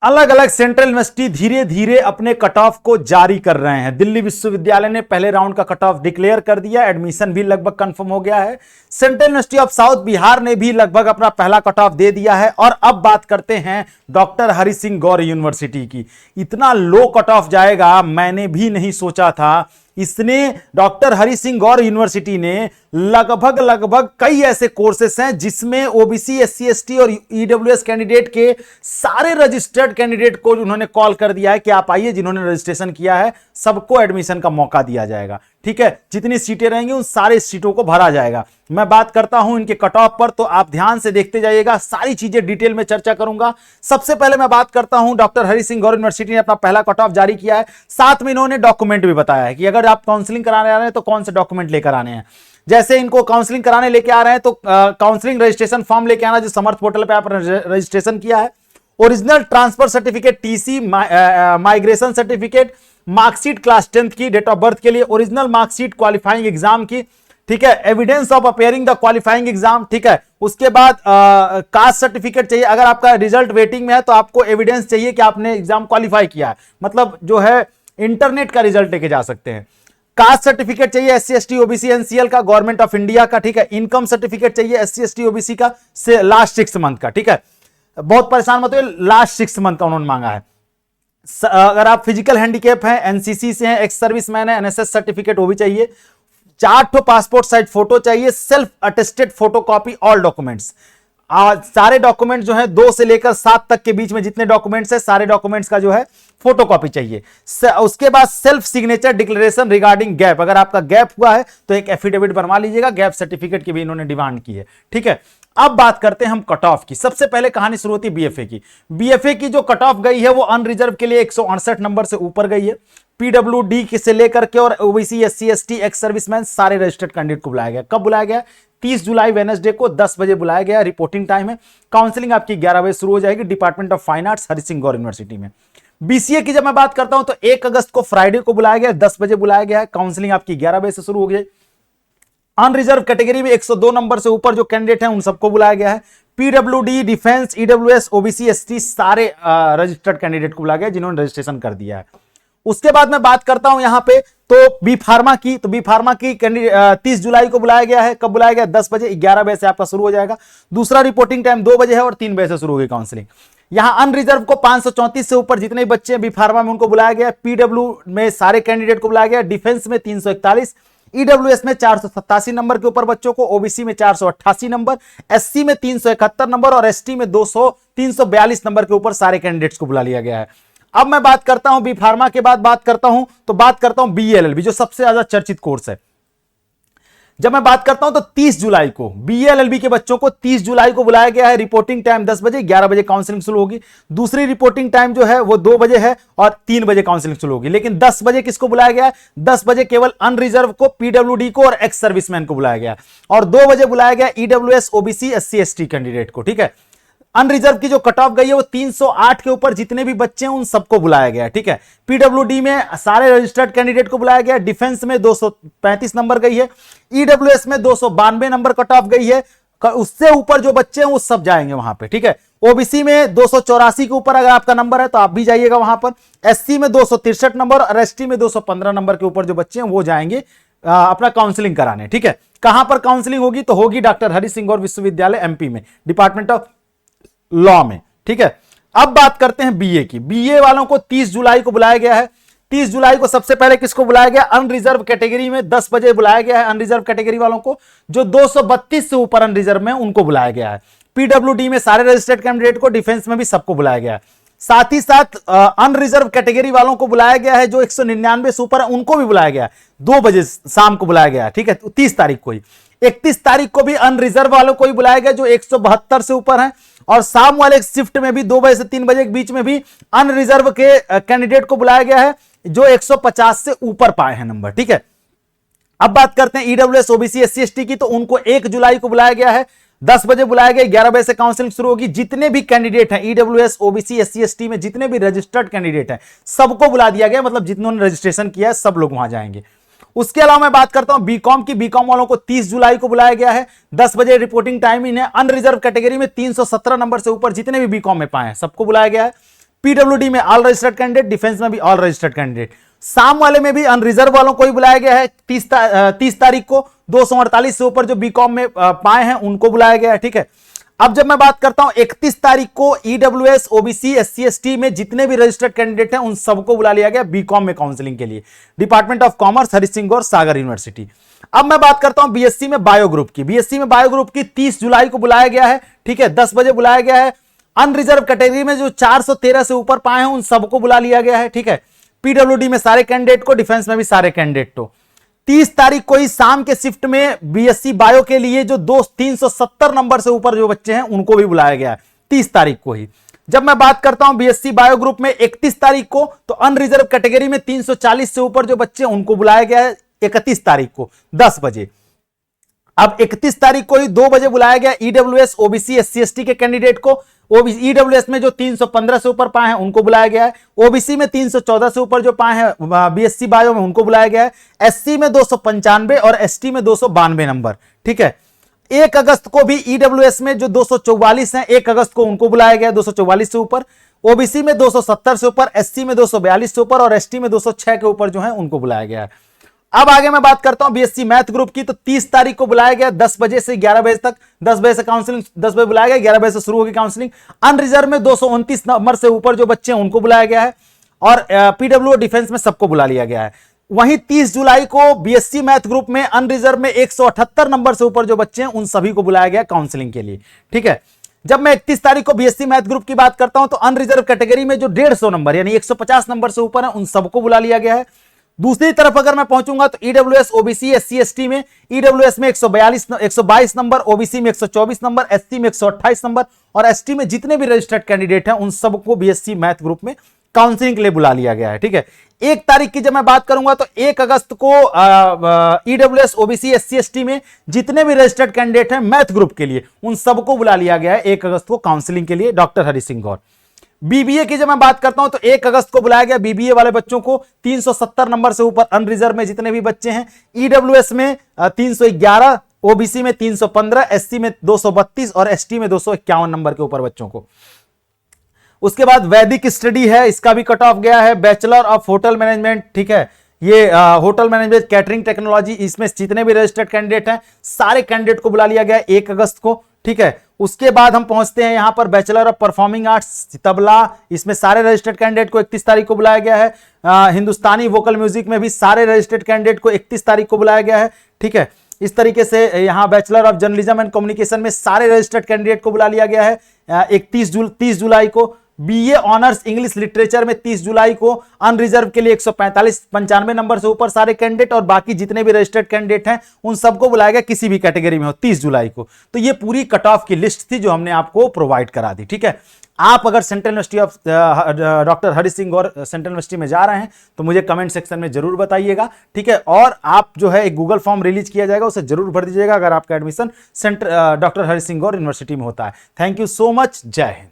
अलग अलग central university धीरे धीरे अपने कट ऑफ को जारी कर रहे हैं। दिल्ली विश्वविद्यालय ने पहले राउंड का कट ऑफ डिक्लेयर कर दिया, एडमिशन भी लगभग कंफर्म हो गया है। Central university of south Bihar ने भी लगभग अपना पहला कट ऑफ दे दिया है। और अब बात करते हैं डॉक्टर हरि सिंह गौर यूनिवर्सिटी की। इतना लो कट ऑफ जाएगा मैंने भी नहीं सोचा था। इसने डॉक्टर हरि सिंह गौर यूनिवर्सिटी ने लगभग कई ऐसे कोर्सेस हैं जिसमें ओबीसी, एससी, एसटी और ईडब्ल्यूएस कैंडिडेट के सारे रजिस्टर्ड कैंडिडेट को उन्होंने कॉल कर दिया है कि आप आइए, जिन्होंने रजिस्ट्रेशन किया है सबको एडमिशन का मौका दिया जाएगा। ठीक है, जितनी सीटें रहेंगी उन सारी सीटों को भरा जाएगा। मैं बात करता हूं इनके कट ऑफ पर, तो आप ध्यान से देखते जाइएगा, सारी चीजें डिटेल में चर्चा करूंगा। सबसे पहले मैं बात करता हूं, डॉक्टर हरि सिंह गौर यूनिवर्सिटी ने अपना पहला कट ऑफ जारी किया है। साथ में इन्होंने डॉक्यूमेंट भी बताया है कि अगर आप काउंसलिंग कराने आ रहे हैं तो कौन से डॉक्यूमेंट लेकर आने हैं। जैसे इनको काउंसलिंग कराने लेके आ रहे हैं तो काउंसलिंग रजिस्ट्रेशन फॉर्म लेके आना, जो समर्थ पोर्टल पे आप रजिस्ट्रेशन किया है, original transfer certificate, TC, migration certificate, marksheet class 10th की, डेट ऑफ बर्थ के लिए ओरिजिनल मार्कशीट क्वालिफाइंग एग्जाम की, ठीक है, evidence of appearing the qualifying exam, ठीक है। उसके बाद कास्ट सर्टिफिकेट चाहिए। अगर आपका रिजल्ट वेटिंग में है तो आपको एविडेंस चाहिए कि आपने एग्जाम क्वालिफाई किया है, मतलब जो है इंटरनेट का रिजल्ट लेके जा सकते हैं। कास्ट सर्टिफिकेट चाहिए एससी, एसटी, ओबीसी, एनसीएल का, गवर्नमेंट ऑफ इंडिया का, ठीक है। इनकम सर्टिफिकेट चाहिए एससी, एसटी, ओबीसी का से लास्ट 6 मंथ का, ठीक है। बहुत परेशान मत होइए, लास्ट 6 मंथ का उन्होंने मांगा है। अगर आप फिजिकल हैंडीकैप हैं, एनसीसी से हैं, एक्स सर्विसमैन है, एनएसएस सर्टिफिकेट वो भी चाहिए। 4 पासपोर्ट साइज फोटो चाहिए, self attested photo copy, all documents. सारे डॉक्यूमेंट जो है 2 से लेकर 7 तक के बीच में जितने डॉक्यूमेंट्स है, सारे डॉक्यूमेंट्स का जो है फोटोकॉपी चाहिए। उसके बाद self signature declaration regarding gap, अगर आपका गैप हुआ है तो एक एफिडेविट बनवा लीजिएगा। गैप सर्टिफिकेट की भी इन्होंने डिमांड की है, ठीक है। अब बात करते हैं हम कट ऑफ की। सबसे पहले कहानी शुरू होती है बीएफए की। बीएफए की जो कट ऑफ गई है वो अनरिजर्व के लिए 168 नंबर से ऊपर गई है। पीडब्ल्यूडी से लेकर के और OBC, SC, ST, ex serviceman सारे रजिस्टर्ड कैंडिडेट को बुलाया गया। कब बुलाया गया? 30 जुलाई वेडनेसडे को 10 बजे बुलाया गया। रिपोर्टिंग टाइम है। काउंसलिंग आपकी 11 बजे शुरू हो जाएगी department of fine arts, Hari Singh Gaur university में। बीसीए की जब मैं बात करता हूं तो 1 अगस्त को फ्राइडे को बुलाया गया, 10 बजे बुलाया गया है। काउंसलिंग आपकी 11 बजे से शुरू हो गई। अनरिजर्व कैटेगरी में 102 नंबर से ऊपर जो कैंडिडेट हैं उन सबको बुलाया गया है। PWD, defence, EWS, OBC, ST सारे रजिस्टर्ड कैंडिडेट को बुलाया गया जिन्होंने रजिस्ट्रेशन कर दिया है। उसके बाद मैं बात करता हूं यहां पे तो बी फार्मा की। तो बी फार्मा की 30 जुलाई को बुलाया गया है। कब बुलाया गया? 10 बजे। 11 बजे से आपका शुरू हो जाएगा। दूसरा रिपोर्टिंग टाइम 2 बजे है और 3 बजे से शुरू होगी काउंसलिंग। यहां अनरिजर्व को 534 से ऊपर जितने बच्चे बी फार्मा में उनको बुलाया गया। पीडब्ल्यू में सारे कैंडिडेट को बुलाया गया। डिफेंस में 341, ईडब्ल्यूएस में 487 नंबर के ऊपर बच्चों को, ओबीसी में 488 नंबर, एससी में 371 नंबर और एसटी में 342 नंबर के ऊपर सारे कैंडिडेट्स को बुला लिया गया है। अब मैं बात करता हूं बी फार्मा के बाद बात करता हूं बीएलएलबी, जो सबसे ज्यादा चर्चित कोर्स है। जब मैं बात करता हूं तो 30 जुलाई को बीएलएलबी के बच्चों को 30 जुलाई को बुलाया गया है। रिपोर्टिंग टाइम 10 बजे, 11 बजे काउंसलिंग शुरू होगी। दूसरी रिपोर्टिंग टाइम जो है वो 2 बजे है और 3 बजे काउंसलिंग शुरू होगी। लेकिन 10 बजे किसको बुलाया गया है? 10 बजे केवल अनरिजर्व को, पीडब्ल्यूडी को और एक्स सर्विसमैन को बुलाया गया और 2 बजे बुलाया गया EWS, OBC, SC, ST candidate को, ठीक है। अनरिजर्व की जो कट ऑफ गई है वो 308 के ऊपर जितने भी बच्चे हैं उन सबको बुलाया गया है, ठीक है। पीडब्ल्यूडी में सारे रजिस्टर्ड कैंडिडेट को बुलाया गया। डिफेंस में 235 नंबर गई है। ईडब्ल्यूएस में 292 नंबर कट ऑफ गई है। उससे ऊपर जो बच्चे हैं वो सब जाएंगे वहां पे, ठीक है। ओबीसी में 284 के ऊपर अगर आपका नंबर है तो आप भी जाइएगा वहां पर। एससी में 263 नंबर और एसटी में 215 नंबर के ऊपर जो बच्चे हैं वो जाएंगे अपना काउंसलिंग कराने, ठीक है। कहां पर काउंसलिंग होगी? तो होगी डॉक्टर हरि सिंह गौर विश्वविद्यालय एमपी में, डिपार्टमेंट ऑफ लॉ में, ठीक है। अब बात करते हैं बीए की। बीए वालों को 30 जुलाई को बुलाया गया है। 30 जुलाई को सबसे पहले किसको बुलाया गया? अनरिजर्व कैटेगरी में 10 बजे बुलाया गया है। अनरिजर्व कैटेगरी वालों को, जो 232 से ऊपर अनरिजर्व में उनको बुलाया गया है। पीडब्ल्यूडी में सारे रजिस्टर्ड कैंडिडेट को, डिफेंस में भी सबको बुलाया गया है। साथ ही साथ अनरिजर्व कैटेगरी वालों को बुलाया गया है, जो 199 से ऊपर है उनको भी बुलाया गया है। 2 बजे शाम को बुलाया गया है, ठीक है, 30 तारीख को ही। 31 तारीख को भी अनरिजर्व वालों को ही बुलाया गया जो 172 से ऊपर है। और शाम वाले शिफ्ट में भी 2 बजे से 3 बजे के बीच में भी अनरिजर्व के कैंडिडेट को बुलाया गया है जो 150 से ऊपर पाए हैं नंबर, ठीक है। अब बात करते हैं ईडब्ल्यूएस, ओबीसी, एससी, एसटी की। तो उनको 1 जुलाई को बुलाया गया है। 10 बजे बुलाया गया, 11 बजे से काउंसलिंग शुरू होगी। जितने भी कैंडिडेट हैं ईडब्ल्यूएस, ओबीसी, एससी, एसटी में जितने भी रजिस्टर्ड कैंडिडेट हैं सबको बुला दिया गया, मतलब जिन्होंने रजिस्ट्रेशन किया है सब लोग वहां जाएंगे। उसके अलावा मैं बात करता हूं बीकॉम की। बीकॉम वालों को 30 जुलाई को बुलाया गया है। 10 बजे रिपोर्टिंग टाइम है। अनरिजर्व कैटेगरी में 317 नंबर से ऊपर जितने भी बीकॉम में पाए हैं सबको बुलाया गया है। पीडब्ल्यूडी में ऑल रजिस्टर्ड कैंडिडेट, डिफेंस में भी ऑल रजिस्टर्ड कैंडिडेट। शाम वाले में भी अनरिजर्व वालों को ही बुलाया गया है 30 तारीख को। 248 से ऊपर जो बीकॉम में पाए हैं उनको बुलाया गया है, ठीक है। अब जब मैं बात करता हूं 31 तारीख को ईडब्ल्यूएस, ओबीसी, एससी, एसटी में जितने भी रजिस्टर्ड कैंडिडेट हैं उन सबको बुला लिया गया बीकॉम में काउंसलिंग के लिए, department of commerce, Hari Singh और सागर यूनिवर्सिटी। अब मैं बात करता हूं बीएससी में बायो ग्रुप की। बीएससी में बायो ग्रुप की 30 जुलाई को बुलाया गया है, ठीक है, 10 बजे बुलाया गया है। अनरिजर्व कैटेगरी में जो 413 से ऊपर पाए हैं उन सबको बुला लिया गया है, ठीक है। पीडब्ल्यूडी में सारे कैंडिडेट को, डिफेंस में भी सारे कैंडिडेट को। 30 तारीख को ही शाम के शिफ्ट में बीएससी बायो के लिए जो 370 नंबर से ऊपर जो बच्चे हैं उनको भी बुलाया गया है 30 तारीख को ही। जब मैं बात करता हूं बीएससी बायो ग्रुप में 31 तारीख को, तो अनरिजर्व कैटेगरी में 340 से ऊपर जो बच्चे उनको बुलाया गया है 31 तारीख को 10 बजे। अब 31 तारीख को ही 2 बजे बुलाया गया ईडब्ल्यूएस, ओबीसी, एससी, एसटी के कैंडिडेट को। ओबीसी ईडब्ल्यूएस में जो 315 से ऊपर पाए हैं उनको बुलाया गया है। ओबीसी में 314 से ऊपर जो पाए हैं बीएससी बायो में उनको बुलाया गया है। एससी में 295 और एसटी में 292 नंबर, ठीक है। 1 अगस्त को भी ईडब्ल्यूएस में जो 244 हैं 1 अगस्त को उनको बुलाया गया 244 से ऊपर। ओबीसी में 270 से ऊपर, एससी में 242 से ऊपर और एसटी में 206 के ऊपर जो है उनको बुलाया गया है। अब आगे मैं बात करता हूं बीएससी मैथ ग्रुप की, तो 30 तारीख को बुलाया गया 10 बजे से 11 बजे तक। 10 बजे से काउंसलिंग, 10 बजे बुलाया गया, 11 बजे से शुरू होगी काउंसलिंग। अनरिजर्व में 229 नंबर से ऊपर जो बच्चे हैं उनको बुलाया गया है और पीडब्ल्यू डिफेंस में सबको बुला लिया गया है। वहीं 30 जुलाई को बीएससी मैथ ग्रुप में अनरिजर्व में 178 नंबर से ऊपर जो बच्चे हैं उन सभी को बुलाया गया काउंसलिंग के लिए, ठीक है। जब मैं 31 तारीख को बीएससी मैथ ग्रुप की बात करता हूं तो अनरिजर्व कैटेगरी में जो 150 नंबर यानी 150 नंबर से ऊपर है उन सबको बुला लिया गया है। दूसरी तरफ अगर मैं पहुंचूंगा तो ईडब्ल्यूएस, ओबीसी, एससी, एसटी में ईडब्ल्यूएस में 122 नंबर, ओबीसी में 124 नंबर, एससी में 128 नंबर और एसटी में जितने भी रजिस्टर्ड कैंडिडेट हैं उन सबको बीएससी मैथ ग्रुप में काउंसलिंग के लिए बुला लिया गया है, ठीक है। 1 तारीख की जब मैं बात करूंगा तो 1 अगस्त को ईडब्ल्यूएस, ओबीसी, एससी, एसटी में जितने भी रजिस्टर्ड कैंडिडेट हैं मैथ ग्रुप के लिए उन सबको बुला लिया गया है 1 अगस्त को काउंसलिंग के लिए डॉक्टर हरि सिंह गौर। बीबीए की जब मैं बात करता हूं तो 1 अगस्त को बुलाया गया बीबीए वाले बच्चों को 370 नंबर से ऊपर अनरिजर्व में जितने भी बच्चे हैं। ईडब्ल्यूएस में 311, ओबीसी में 315, एससी में 232 और एसटी में 251 नंबर के ऊपर बच्चों को। उसके बाद वैदिक स्टडी है, इसका भी कट ऑफ गया है। बैचलर ऑफ होटल मैनेजमेंट, ठीक है, ये होटल मैनेजमेंट, कैटरिंग टेक्नोलॉजी, इसमें जितने भी रजिस्टर्ड कैंडिडेट हैं सारे कैंडिडेट को बुला लिया गया 1 अगस्त को, ठीक है। उसके बाद हम पहुंचते हैं यहां पर bachelor of performing arts, tabla, इसमें सारे रजिस्टर्ड कैंडिडेट को 31 तारीख को बुलाया गया है। हिंदुस्तानी वोकल म्यूजिक में भी सारे रजिस्टर्ड कैंडिडेट को 31 तारीख को बुलाया गया है, ठीक है। इस तरीके से यहां bachelor of journalism and communication में सारे रजिस्टर्ड कैंडिडेट को बुला लिया गया है 30 जुलाई को। बीए ऑनर्स इंग्लिश लिटरेचर में 30 जुलाई को अनरिजर्व के लिए 145-95 नंबर से ऊपर सारे कैंडिडेट और बाकी जितने भी रजिस्टर्ड कैंडिडेट हैं उन सबको बुलाया गया किसी भी कैटेगरी में हो 30 जुलाई को। तो ये पूरी कट ऑफ की लिस्ट थी जो हमने आपको प्रोवाइड करा दी, ठीक है। आप अगर central university of doctor Hari Singh Gaur central university में जा रहे हैं तो मुझे कमेंट सेक्शन में जरूर बताइएगा, ठीक है। और आप जो है एक गूगल फॉर्म रिलीज किया जाएगा उसे जरूर भर दीजिएगा अगर आपका एडमिशन डॉक्टर हरि सिंह गौर यूनिवर्सिटी में होता है। थैंक यू सो मच, जय हिंद।